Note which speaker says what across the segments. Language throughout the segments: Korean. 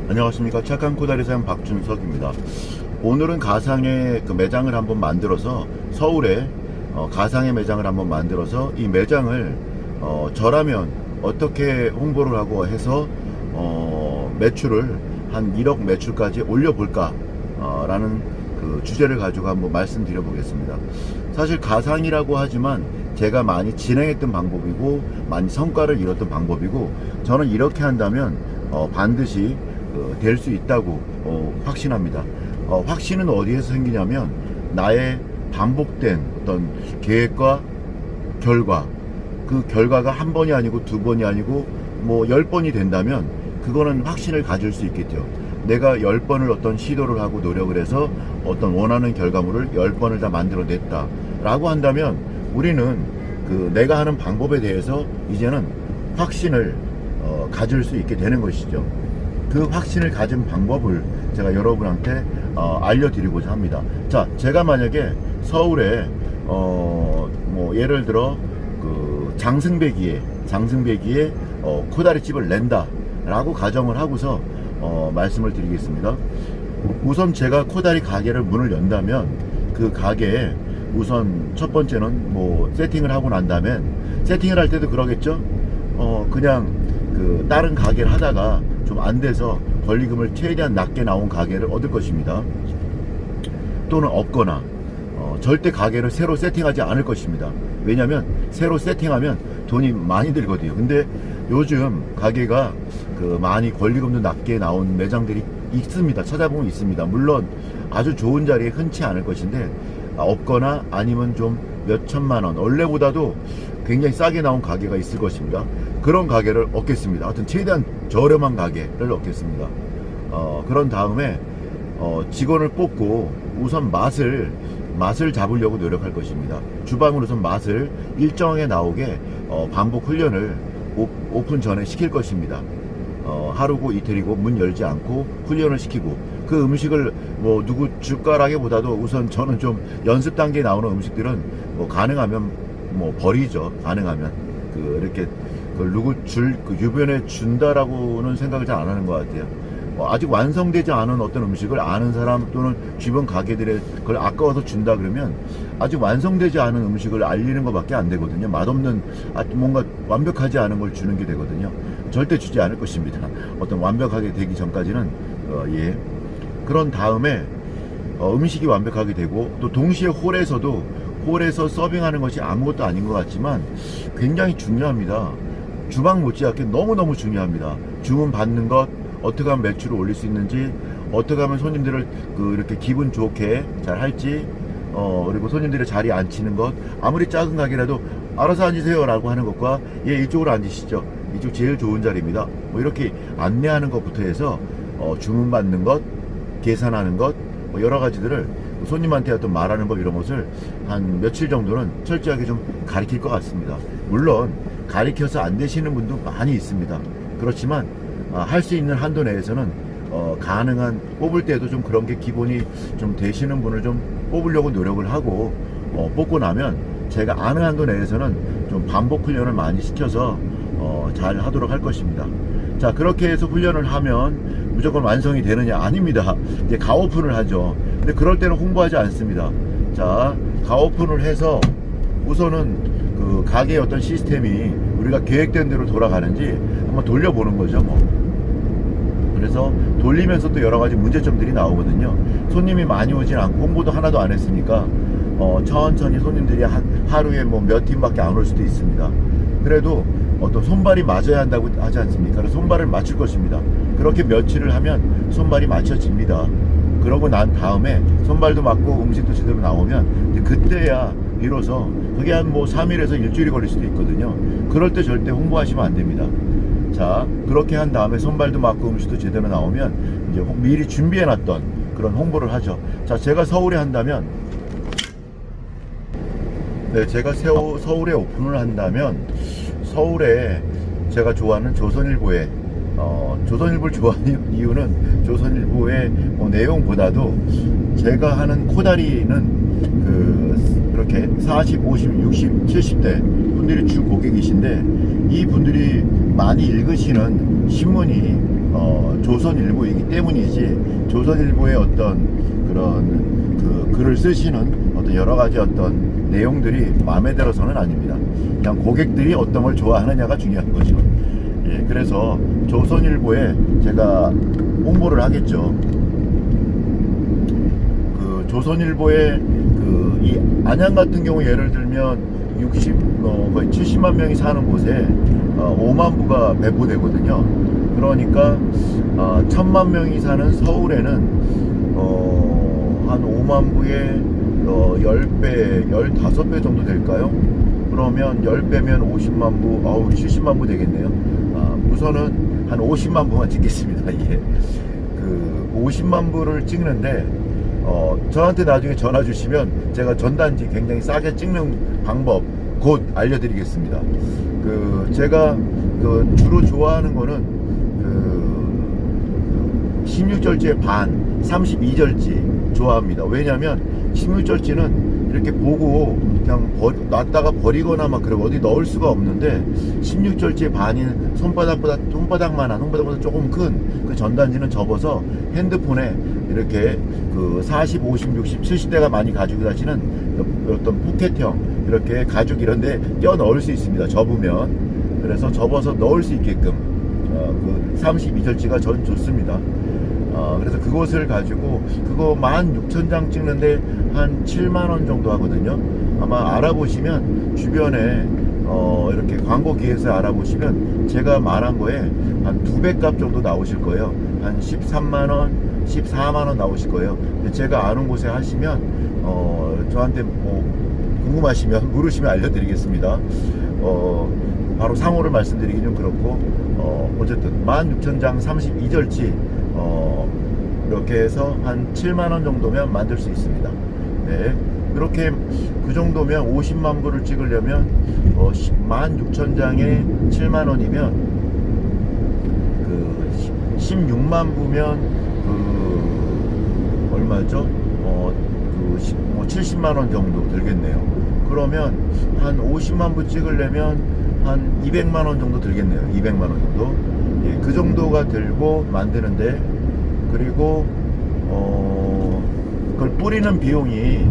Speaker 1: 안녕하십니까. 착한 코다리사장 박준석입니다. 오늘은 가상의 그 매장을 한번 만들어서 서울에 가상의 매장을 한번 만들어서 이 매장을 저라면 어떻게 홍보를 하고 해서 매출을 한 1억 매출까지 올려볼까 라는 그 주제를 가지고 한번 말씀드려 보겠습니다. 사실 가상이라고 하지만 제가 많이 진행했던 방법이고 많이 성과를 이뤘던 방법이고, 저는 이렇게 한다면 반드시 될 수 있다고 확신합니다. 확신은 어디에서 생기냐면 나의 반복된 어떤 계획과 결과, 그 결과가 한 번이 아니고 두 번이 아니고 뭐 10번이 된다면 그거는 확신을 가질 수 있겠죠. 내가 10번을 어떤 시도를 하고 노력을 해서 어떤 원하는 결과물을 10번을 다 만들어냈다 라고 한다면 우리는 그 내가 하는 방법에 대해서 이제는 확신을 가질 수 있게 되는 것이죠. 그 확신을 가진 방법을 제가 여러분한테 알려드리고자 합니다. 자, 제가 만약에 서울에 뭐 예를 들어 그 장승배기에 코다리집을 낸다 라고 가정을 하고서 말씀을 드리겠습니다. 우선 제가 코다리 가게를 문을 연다면 그 가게에 우선 첫 번째는 뭐 세팅을 하고 난 다음에, 세팅을 할 때도 그러겠죠. 그냥 그 다른 가게를 하다가 좀 안 돼서 권리금을 최대한 낮게 나온 가게를 얻을 것입니다. 또는 없거나 절대 가게를 새로 세팅하지 않을 것입니다. 왜냐하면 새로 세팅하면 돈이 많이 들거든요. 근데 요즘 가게가 그 많이 권리금도 낮게 나온 매장들이 있습니다. 찾아보면 있습니다. 물론 아주 좋은 자리에 흔치 않을 것인데 없거나 아니면 좀 몇 천만 원, 원래보다도 굉장히 싸게 나온 가게가 있을 것입니다. 그런 가게를 얻겠습니다. 하여튼 최대한 저렴한 가게를 얻겠습니다. 그런 다음에 직원을 뽑고 우선 맛을 잡으려고 노력할 것입니다. 주방으로 우선 맛을 일정하게 나오게 반복 훈련을 오픈 전에 시킬 것입니다. 하루고 이틀이고 문 열지 않고 훈련을 시키고, 그 음식을 뭐 누구 숟가락에보다도 우선 저는 좀 연습 단계에 나오는 음식들은 뭐 가능하면 뭐 버리죠. 가능하면 이렇게 누구 그 주변에 준다라고는 생각을 잘 안 하는 것 같아요. 아직 완성되지 않은 어떤 음식을 아는 사람 또는 주변 가게들에 그걸 아까워서 준다 그러면 아직 완성되지 않은 음식을 알리는 것밖에 안 되거든요. 맛없는 뭔가 완벽하지 않은 걸 주는 게 되거든요. 절대 주지 않을 것입니다. 어떤 완벽하게 되기 전까지는 예. 그런 다음에 음식이 완벽하게 되고, 또 동시에 홀에서 서빙하는 것이 아무것도 아닌 것 같지만 굉장히 중요합니다. 주방 못지않게 너무너무 중요합니다. 주문 받는 것, 어떻게 하면 매출을 올릴 수 있는지, 어떻게 하면 손님들을 이렇게 기분 좋게 잘 할지, 그리고 손님들의 자리에 앉히는 것, 아무리 작은 가게라도 알아서 앉으세요 라고 하는 것과, 예, 이쪽으로 앉으시죠, 이쪽 제일 좋은 자리입니다, 뭐 이렇게 안내하는 것부터 해서 주문 받는 것, 계산하는 것, 뭐 여러 가지들을 손님한테 어떤 말하는 법, 이런 것을 한 며칠 정도는 철저하게 좀 가르칠 것 같습니다. 물론 가르쳐서 안 되시는 분도 많이 있습니다. 그렇지만 할 수 있는 한도 내에서는 가능한, 뽑을 때도 좀 그런 게 기본이 좀 되시는 분을 좀 뽑으려고 노력을 하고, 뽑고 나면 제가 아는 한도 내에서는 좀 반복 훈련을 많이 시켜서 잘 하도록 할 것입니다. 자, 그렇게 해서 훈련을 하면 무조건 완성이 되느냐? 아닙니다. 이제 가오픈을 하죠. 근데 그럴 때는 홍보하지 않습니다. 자, 가오픈을 해서 우선은 그 가게의 어떤 시스템이 우리가 계획된 대로 돌아가는지 한번 돌려보는 거죠, 뭐. 그래서 돌리면서 또 여러 가지 문제점들이 나오거든요. 손님이 많이 오진 않고 홍보도 하나도 안 했으니까 천천히 손님들이 하루에 뭐 몇 팀밖에 안 올 수도 있습니다. 그래도 어떤 손발이 맞아야 한다고 하지 않습니까? 그래서 손발을 맞출 것입니다. 그렇게 며칠을 하면 손발이 맞춰집니다. 그러고 난 다음에 손발도 맞고 음식도 제대로 나오면 그때야 비로소, 그게 한 뭐 3일에서 일주일이 걸릴 수도 있거든요. 그럴 때 절대 홍보하시면 안 됩니다. 자, 그렇게 한 다음에 손발도 맞고 음식도 제대로 나오면 이제 미리 준비해놨던 그런 홍보를 하죠. 자, 제가 서울에 한다면, 네, 제가 서울에 오픈을 한다면, 서울에 제가 좋아하는 조선일보에, 조선일보를 좋아하는 이유는 조선일보의 내용보다도 제가 하는 코다리는 그렇게 40, 50, 60, 70대 분들이 주 고객이신데, 이 분들이 많이 읽으시는 신문이 조선일보이기 때문이지, 조선일보의 어떤 그런 글을 쓰시는 어떤 여러 가지 어떤 내용들이 마음에 들어서는 아닙니다. 그냥 고객들이 어떤 걸 좋아하느냐가 중요한 거죠. 예, 그래서 조선일보에 제가 홍보를 하겠죠. 그 조선일보에 이 안양 같은 경우 예를 들면 거의 70만 명이 사는 곳에 5만 부가 배포되거든요. 그러니까 1000만 명이 사는 서울에는 한 5만 부에 10배, 15배 정도 될까요? 그러면 10배면 50만 부, 70만 부 되겠네요. 우선은 한 50만 부만 찍겠습니다. 이게 50만 부를 찍는데 저한테 나중에 전화 주시면 제가 전단지 굉장히 싸게 찍는 방법 곧 알려드리겠습니다. 제가 주로 좋아하는 거는 16절지의 반, 32절지 좋아합니다. 왜냐면 16절지는 이렇게 보고 그냥 놨다가 버리거나 막 그러고 어디 넣을 수가 없는데, 16절지의 반인 손바닥보다 조금 큰 그 전단지는 접어서 핸드폰에 이렇게 40, 50, 60, 70대가 많이 가지고 다니는 어떤 포켓형 이렇게 가죽 이런데 껴 넣을 수 있습니다. 접으면. 그래서 접어서 넣을 수 있게끔 32절지가 전 좋습니다. 그래서 그것을 가지고 그거 16,000장 찍는데 한 7만원 정도 하거든요. 아마 알아보시면 주변에 이렇게 광고 기획사 알아보시면 제가 말한 거에 한 2배 값 정도 나오실 거예요. 한 13만원, 14만원 나오실 거예요. 제가 아는 곳에 하시면 저한테 뭐 궁금하시면 물으시면 알려드리겠습니다. 바로 상호를 말씀드리기 좀 그렇고, 어쨌든 16,000장 32절지 이렇게 해서 한 7만원 정도면 만들 수 있습니다. 네, 그렇게 그 정도면 50만 부를 찍으려면 16,000장에 7만원이면 16만 부면 얼마죠? 70만원 정도 들겠네요. 그러면 한 50만 부 찍으려면 한 200만원 정도 들겠네요. 200만원 정도. 예, 그 정도가 들고 만드는데, 그리고 그걸 뿌리는 비용이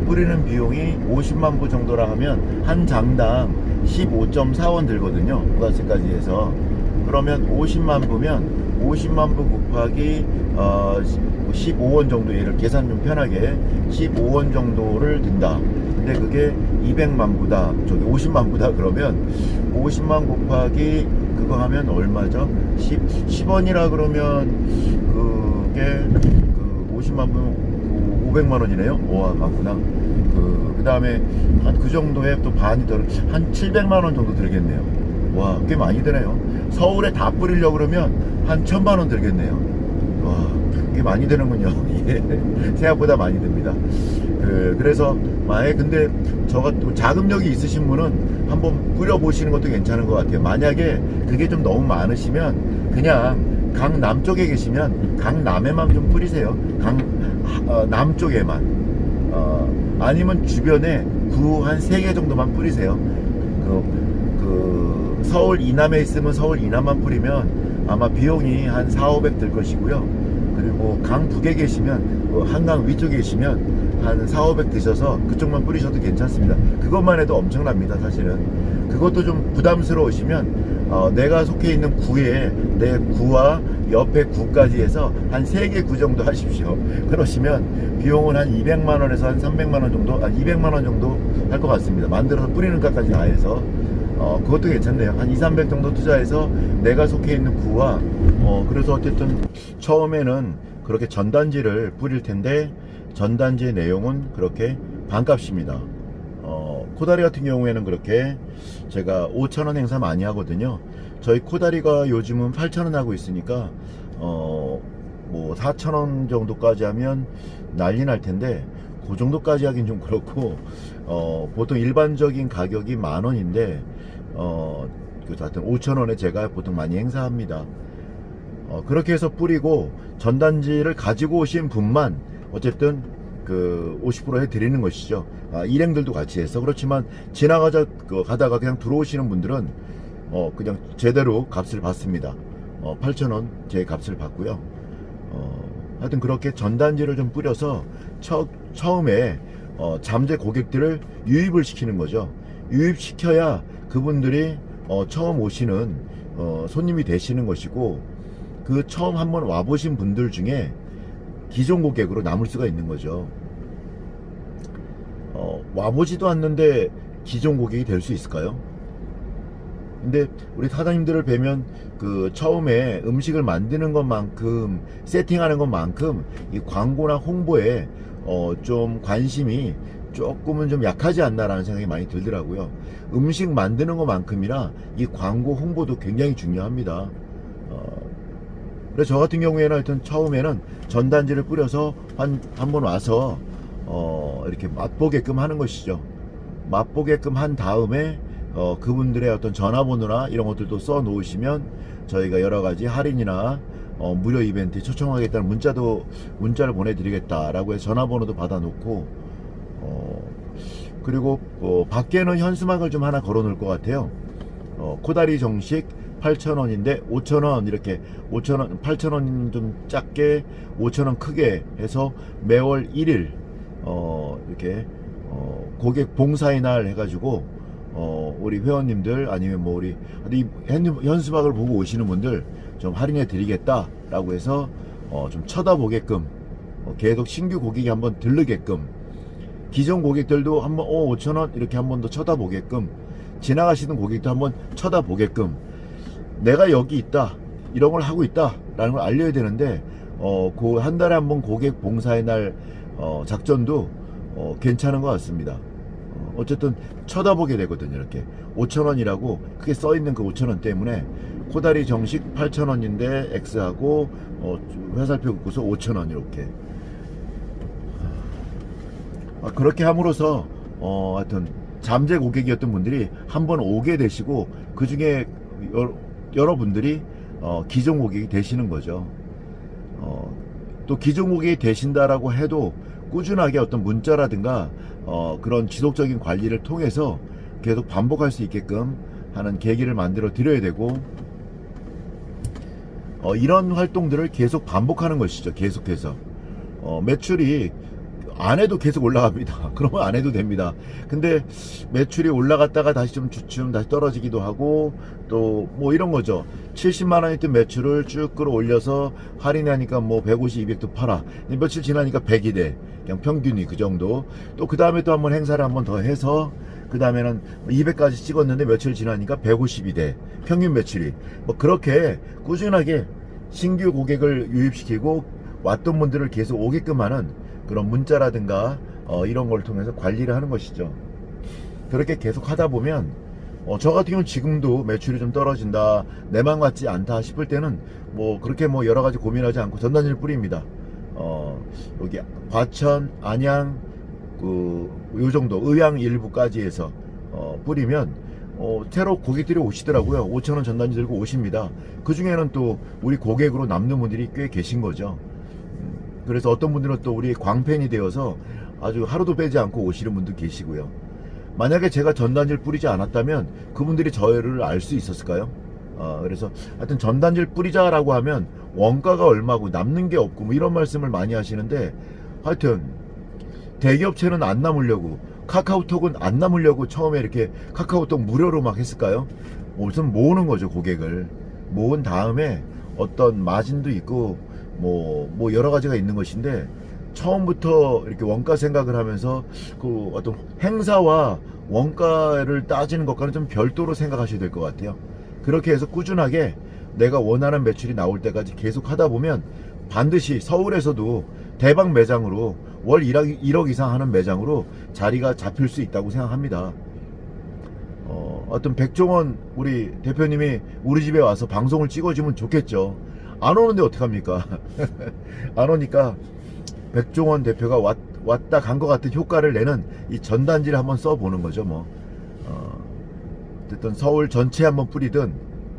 Speaker 1: 50만 부 정도라 하면 한 장당 15.4원 들거든요. 부가세까지 해서. 그러면 50만 부면 50만 부 곱하기 15원 정도, 얘를 계산 좀 편하게 15원 정도를 든다. 근데 그게 200만 부다, 50만 부다. 그러면 50만 곱하기 그거 하면 얼마죠? 10원이라 그러면 그게 50만 부 500만 원이네요. 와, 맞구나. 그 다음에 한 그 정도에 또 반이 더, 한 700만 원 정도 들겠네요. 와, 꽤 많이 드네요. 서울에 다 뿌리려고 그러면 한 1000만 원 들겠네요. 와, 꽤 많이 드는군요. 예, 생각보다 많이 듭니다. 그래서 만약에 근데 저가 또 자금력이 있으신 분은 한번 뿌려보시는 것도 괜찮은 것 같아요. 만약에 그게 좀 너무 많으시면 그냥 강 남쪽에 계시면 강남에만 좀 뿌리세요. 남쪽에만. 아니면 주변에 구 한 3개 정도만 뿌리세요. 서울 이남에 있으면 서울 이남만 뿌리면 아마 비용이 한 4,500 들 것이고요. 그리고 강 북에 계시면, 한강 위쪽에 계시면 한 4,500 드셔서 그쪽만 뿌리셔도 괜찮습니다. 그것만 해도 엄청납니다. 사실은 그것도 좀 부담스러우시면 내가 속해 있는 구에 내 구와 옆에 구까지 해서 한 3개 구 정도 하십시오. 그러시면 비용은 한 200만원에서 한 300만원 정도, 200만원 정도 할 것 같습니다. 만들어서 뿌리는 것까지 다 해서. 그것도 괜찮네요. 한 2, 300 정도 투자해서 내가 속해 있는 구와, 그래서 어쨌든 처음에는 그렇게 전단지를 뿌릴 텐데, 전단지의 내용은 그렇게 반값입니다. 코다리 같은 경우에는 그렇게 제가 5,000원 행사 많이 하거든요. 저희 코다리가 요즘은 8,000원 하고 있으니까 뭐 4,000원 정도까지 하면 난리 날 텐데, 그 정도까지 하긴 좀 그렇고, 보통 일반적인 가격이 10,000원인데 하여튼 5,000원에 제가 보통 많이 행사합니다. 그렇게 해서 뿌리고 전단지를 가지고 오신 분만 어쨌든 50% 해드리는 것이죠. 일행들도 같이 해서. 그렇지만 가다가 그냥 들어오시는 분들은 그냥 제대로 값을 받습니다. 8,000원 제 값을 받고요. 하여튼 그렇게 전단지를 좀 뿌려서 처음에 잠재 고객들을 유입을 시키는 거죠. 유입시켜야 그분들이 처음 오시는 손님이 되시는 것이고, 그 처음 한번 와보신 분들 중에 기존 고객으로 남을 수가 있는 거죠. 와보지도 않는데 기존 고객이 될 수 있을까요? 근데 우리 사장님들을 뵈면 그 처음에 음식을 만드는 것만큼, 세팅하는 것만큼 이 광고나 홍보에 좀 관심이 조금은 좀 약하지 않나라는 생각이 많이 들더라고요. 음식 만드는 것만큼이나 이 광고 홍보도 굉장히 중요합니다. 그래서 저 같은 경우에는 하여튼 처음에는 전단지를 뿌려서 한번 와서 이렇게 맛보게끔 하는 것이죠. 맛보게끔 한 다음에 그분들의 어떤 전화번호나 이런 것들도 써 놓으시면 저희가 여러 가지 할인이나 무료 이벤트에 초청하겠다는 문자를 보내드리겠다라고 해서 전화번호도 받아 놓고, 그리고 밖에는 현수막을 좀 하나 걸어 놓을 것 같아요. 코다리 정식 8,000원인데 5,000원, 이렇게 5,000원, 8,000원 좀 작게, 5,000원 크게 해서 매월 1일 이렇게 고객 봉사의 날 해가지고 우리 회원님들 아니면 뭐 우리 현수막을 보고 오시는 분들 좀 할인해 드리겠다라고 해서 좀 쳐다보게끔, 계속 신규 고객이 한번 들르게끔, 기존 고객들도 한번 5,000원 이렇게 한번 더 쳐다보게끔, 지나가시는 고객도 한번 쳐다보게끔, 내가 여기 있다, 이런 걸 하고 있다 라는 걸 알려야 되는데, 그 한 달에 한 번 고객 봉사의 날 작전도 괜찮은 것 같습니다. 어쨌든 쳐다보게 되거든요. 이렇게 5,000원이라고 크게 써있는 그 5,000원 때문에 코다리 정식 8,000원인데 X하고 회살표 긋고서 5,000원 이렇게, 그렇게 함으로써 하여튼 잠재 고객이었던 분들이 한번 오게 되시고, 그 중에 여러분들이 기존 고객이 되시는 거죠. 또 기존 고객이 되신다라고 해도 꾸준하게 어떤 문자라든가 그런 지속적인 관리를 통해서 계속 반복할 수 있게끔 하는 계기를 만들어 드려야 되고, 이런 활동들을 계속 반복하는 것이죠. 계속해서 매출이 안 해도 계속 올라갑니다. 그러면 안 해도 됩니다. 근데 매출이 올라갔다가 다시 좀 주춤 다시 떨어지기도 하고, 또 뭐 이런 거죠. 70만 원이었던 매출을 쭉 끌어올려서 할인하니까 뭐 150, 200도 팔아. 며칠 지나니까 100이 돼. 그냥 평균이 그 정도. 또 그 다음에 또 한번 행사를 한번 더 해서 그 다음에는 200까지 찍었는데 며칠 지나니까 150이 돼. 평균 매출이. 뭐 그렇게 꾸준하게 신규 고객을 유입시키고 왔던 분들을 계속 오게끔 하는 그런 문자라든가 이런 걸 통해서 관리를 하는 것이죠. 그렇게 계속 하다 보면 저 같은 경우는 지금도 매출이 좀 떨어진다, 내 맘 같지 않다 싶을 때는 뭐 그렇게 뭐 여러 가지 고민하지 않고 전단지를 뿌립니다. 여기 과천, 안양, 요 정도 의왕 일부까지 해서 뿌리면 새로 고객들이 오시더라고요. 5,000원 전단지 들고 오십니다. 그 중에는 또 우리 고객으로 남는 분들이 꽤 계신 거죠. 그래서 어떤 분들은 또 우리 광팬이 되어서 아주 하루도 빼지 않고 오시는 분도 계시고요. 만약에 제가 전단지를 뿌리지 않았다면 그분들이 저를 알 수 있었을까요? 그래서 하여튼 전단지를 뿌리자라고 하면 원가가 얼마고 남는 게 없고 뭐 이런 말씀을 많이 하시는데, 하여튼 대기업체는 안 남으려고, 카카오톡은 안 남으려고 처음에 이렇게 카카오톡 무료로 막 했을까요? 우선 모으는 거죠. 고객을 모은 다음에 어떤 마진도 있고 뭐 여러 가지가 있는 것인데, 처음부터 이렇게 원가 생각을 하면서 그 어떤 행사와 원가를 따지는 것과는 좀 별도로 생각하셔야 될 것 같아요. 그렇게 해서 꾸준하게 내가 원하는 매출이 나올 때까지 계속 하다 보면 반드시 서울에서도 대박 매장으로 월 1억 이상 하는 매장으로 자리가 잡힐 수 있다고 생각합니다. 어떤 백종원 우리 대표님이 우리 집에 와서 방송을 찍어주면 좋겠죠. 안 오는데 어떡합니까? 안 오니까 백종원 대표가 왔다 간 것 같은 효과를 내는 이 전단지를 한번 써보는 거죠. 뭐 어쨌든 서울 전체에 한번 뿌리든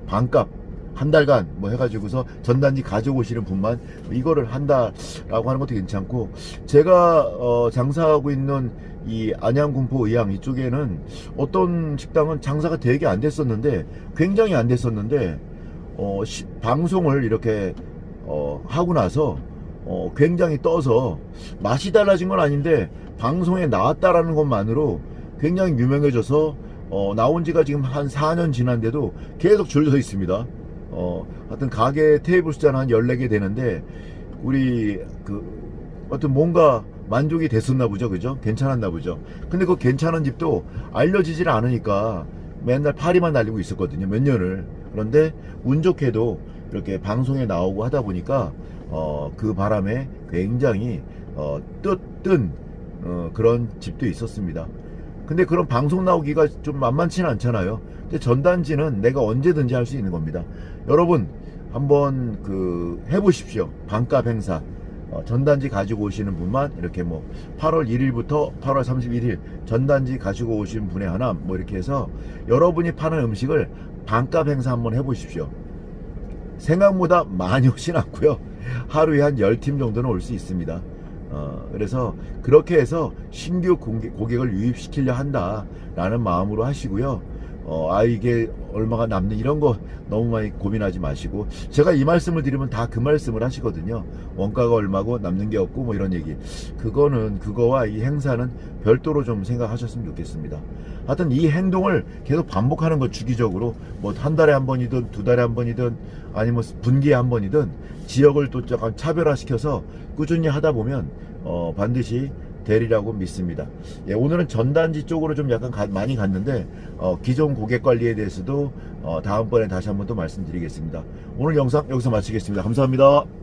Speaker 1: 반값 한 달간 뭐 해가지고서 전단지 가져오시는 분만 이거를 한다라고 하는 것도 괜찮고, 제가 장사하고 있는 이 안양군포 의왕 이쪽에는 어떤 식당은 장사가 되게 안 됐었는데, 굉장히 안 됐었는데 방송을 이렇게 하고 나서 굉장히 떠서, 맛이 달라진 건 아닌데 방송에 나왔다라는 것만으로 굉장히 유명해져서 나온 지가 지금 한 4년 지났는데도 계속 줄 서 있습니다. 하여튼 가게 테이블 숫자는 한 14개 되는데, 우리 하여튼 뭔가 만족이 됐었나 보죠. 그죠? 괜찮았나 보죠. 근데 그 괜찮은 집도 알려지질 않으니까 맨날 파리만 날리고 있었거든요, 몇 년을. 그런데 운 좋게도 이렇게 방송에 나오고 하다 보니까 그 바람에 굉장히 뜬 그런 집도 있었습니다. 근데 그런 방송 나오기가 좀 만만치는 않잖아요. 근데 전단지는 내가 언제든지 할 수 있는 겁니다. 여러분 한번 해보십시오. 반값 행사. 전단지 가지고 오시는 분만 이렇게 뭐 8월 1일부터 8월 31일 전단지 가지고 오신 분에 하나 뭐 이렇게 해서 여러분이 파는 음식을 반값 행사 한번 해보십시오. 생각보다 많이 오진 않고요. 하루에 한 10팀 정도는 올 수 있습니다. 그래서 그렇게 해서 신규 고객을 유입시키려 한다라는 마음으로 하시고요. 이게 얼마가 남는 이런 거 너무 많이 고민하지 마시고, 제가 이 말씀을 드리면 다 그 말씀을 하시거든요. 원가가 얼마고 남는 게 없고 뭐 이런 얘기. 그거와 이 행사는 별도로 좀 생각하셨으면 좋겠습니다. 하여튼 이 행동을 계속 반복하는 것, 주기적으로 뭐 한 달에 한 번이든 두 달에 한 번이든 아니면 분기에 한 번이든 지역을 또 약간 차별화시켜서 꾸준히 하다 보면 반드시 되리라고 믿습니다. 예, 오늘은 전단지 쪽으로 좀 약간 많이 갔는데 기존 고객 관리에 대해서도 다음번에 다시 한번 또 말씀드리겠습니다. 오늘 영상 여기서 마치겠습니다. 감사합니다.